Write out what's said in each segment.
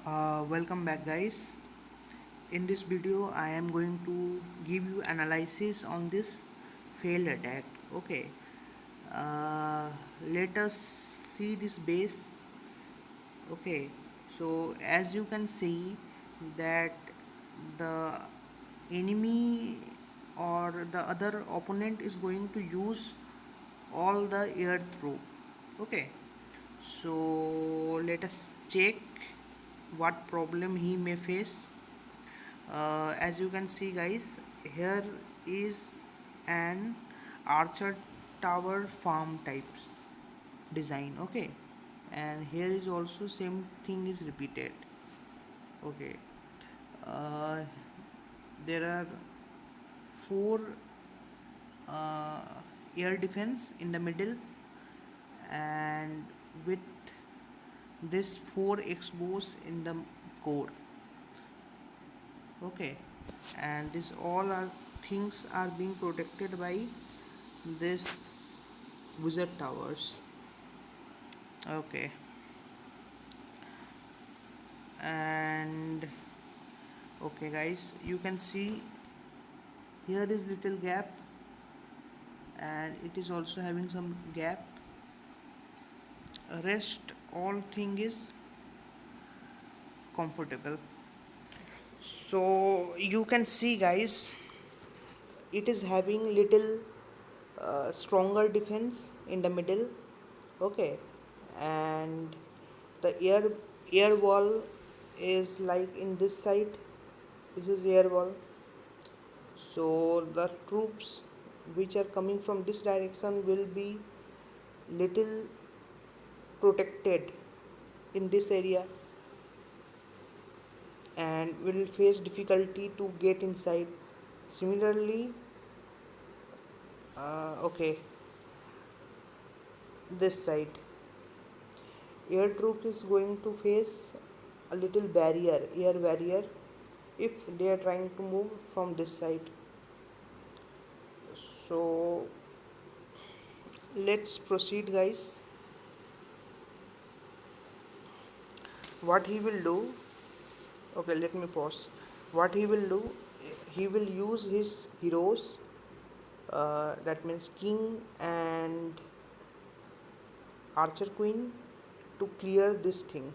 Welcome back, guys. In this video I am going to give you analysis on this failed attack. Okay, uh, let us see this base. Okay, so as you can see that the enemy or the other opponent is going to use all the air troop. Okay, so let us check what problem he may face. As you can see, guys, here is an archer tower farm types design. Okay, and here is also same thing is repeated. Okay, uh, there are four uh, air defense in the middle, and with this four X-bows in the core. Okay, and this all are things are being protected by this wizard towers. Okay, and okay, guys, you can see here is little gap, and it is also having some gap. Rest all thing is comfortable. So you can see, guys, it is having little stronger defense in the middle. Okay, and the air wall is like in this side. This is air wall, so the troops which are coming from this direction will be little protected in this area and will face difficulty to get inside. Similarly, okay, this side air troop is going to face a little barrier, air barrier, if they are trying to move from this side. So let's proceed, guys. What he will do, okay, let me pause. What he will do, he will use his heroes, that means king and archer queen, to clear this thing.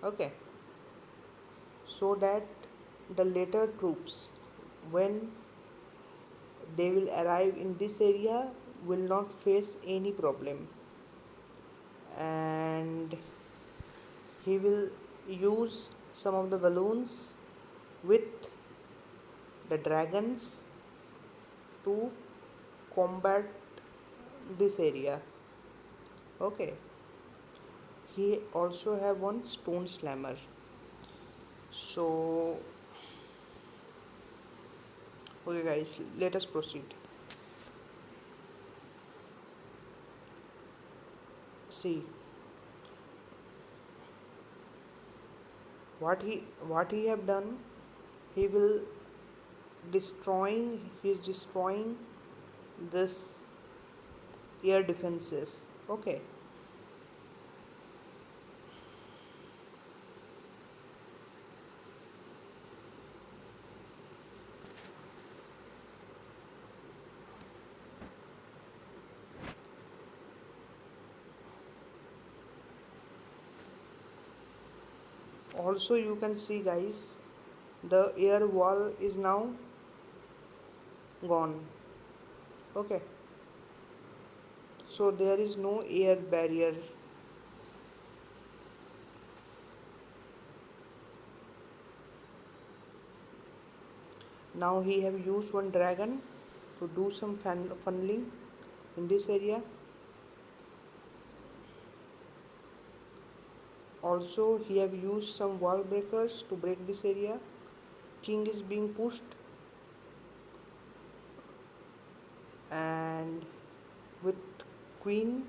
Okay, so that the later troops, when they will arrive in this area, will not face any problem. And he will use some of the balloons with the dragons to combat this area. Okay, he also have one stone slammer. So okay, guys, let us proceed. See what he have done. He will destroying this air defenses. Okay, also you can see, guys, the air wall is now gone. Okay, so there is no air barrier. Now he have used one dragon to do some funneling in this area. Also he have used some wall breakers to break this area. King is being pushed, and with queen,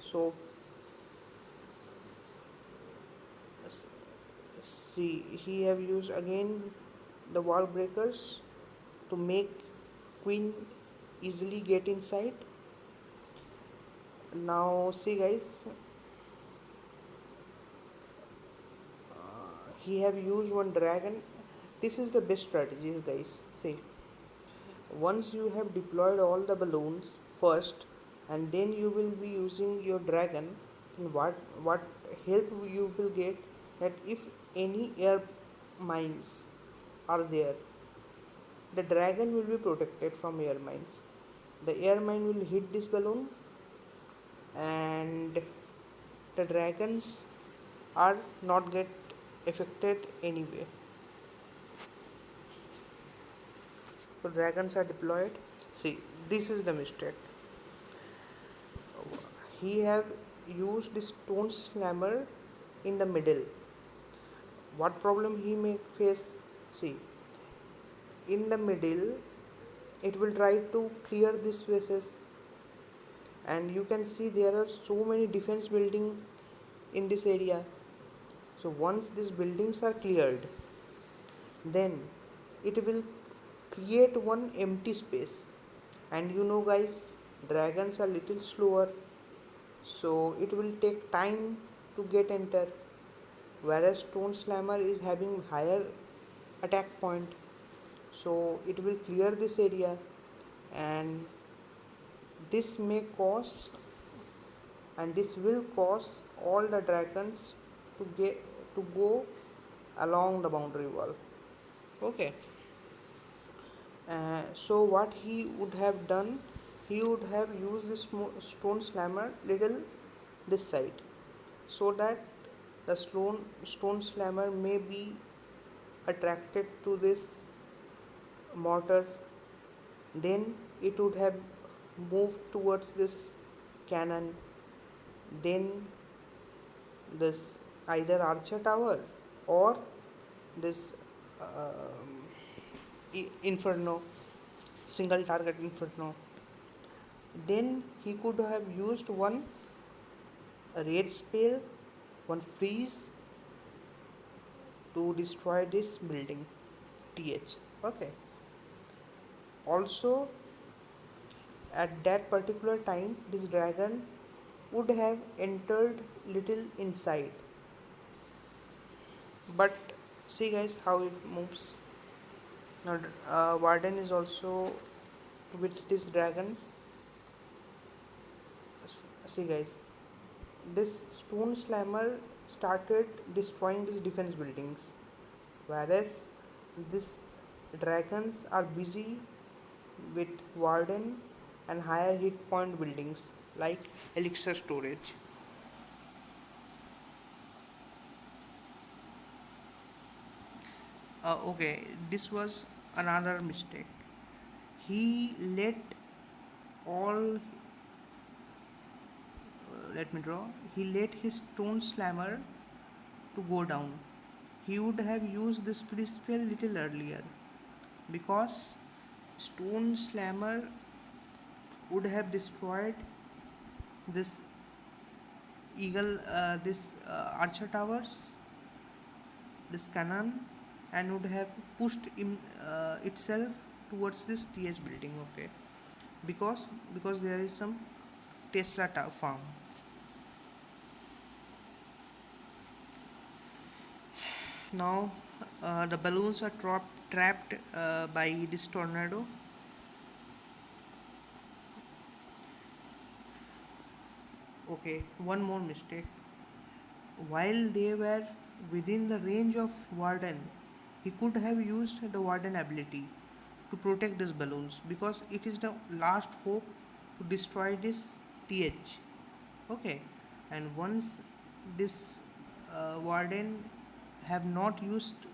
so see, he have used again the wall breakers to make queen easily get inside. Now see, guys, he have used one dragon. This is the best strategy, guys. See, once you have deployed all the balloons first, and then you will be using your dragon, and what help you will get, that if any air mines are there, the dragon will be protected from air mines. The air mine will hit this balloon, and the dragons are not get affected anyway. So dragons are deployed. See, this is the mistake. He have used the stone slammer in the middle. What problem he may face? See, in the middle, it will try to clear these spaces, and you can see there are so many defense building in this area. So once these buildings are cleared, then it will create one empty space. And you know, guys, dragons are little slower, so it will take time to get enter, whereas stone slammer is having higher attack point, so it will clear this area, and this may cause and this will cause all the dragons to go along the boundary wall. Okay. So what he would have done, he would have used this stone slammer little this side, so that the stone slammer may be attracted to this mortar. Then it would have moved towards this cannon. Then this either archer tower or this inferno, single target inferno. Then he could have used one red spell, one freeze to destroy this building th. Okay. Also, at that particular time, this dragon would have entered little inside, but see, guys, how it moves. Now warden is also with these dragons. See, guys, this stone slammer started destroying these defense buildings, whereas these dragons are busy with warden and higher hit point buildings like elixir storage. Okay, this was another mistake. He let all let me draw. He let his stone slammer to go down. He would have used this free spell little earlier, because stone slammer would have destroyed this archer towers, this cannon, and would have pushed itself towards this th building. Okay, because there is some Tesla farm. Now the balloons are trapped by this tornado. Okay, one more mistake. While they were within the range of warden, he could have used the warden ability to protect these balloons, because it is the last hope to destroy this th. Okay, and once this warden have not used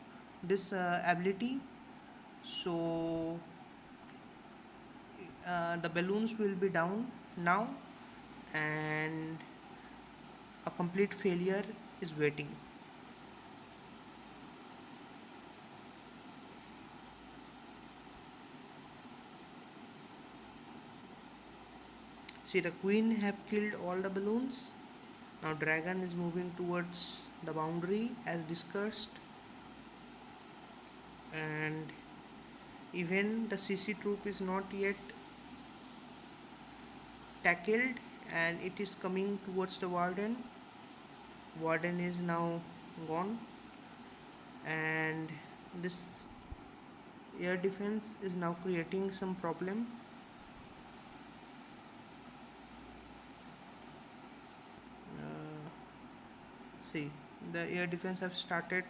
this ability, so the balloons will be down now, and a complete failure is waiting. See, the queen have killed all the balloons. Now dragon is moving towards the boundary as discussed, and even the CC troop is not yet tackled, and it is coming towards the warden. Warden is now gone. and this air defense is now creating some problem. See, the air defense have started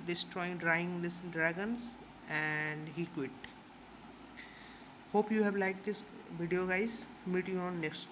destroying, drying these dragons, and he quit. Hope you have liked this video, guys. Meet you on next.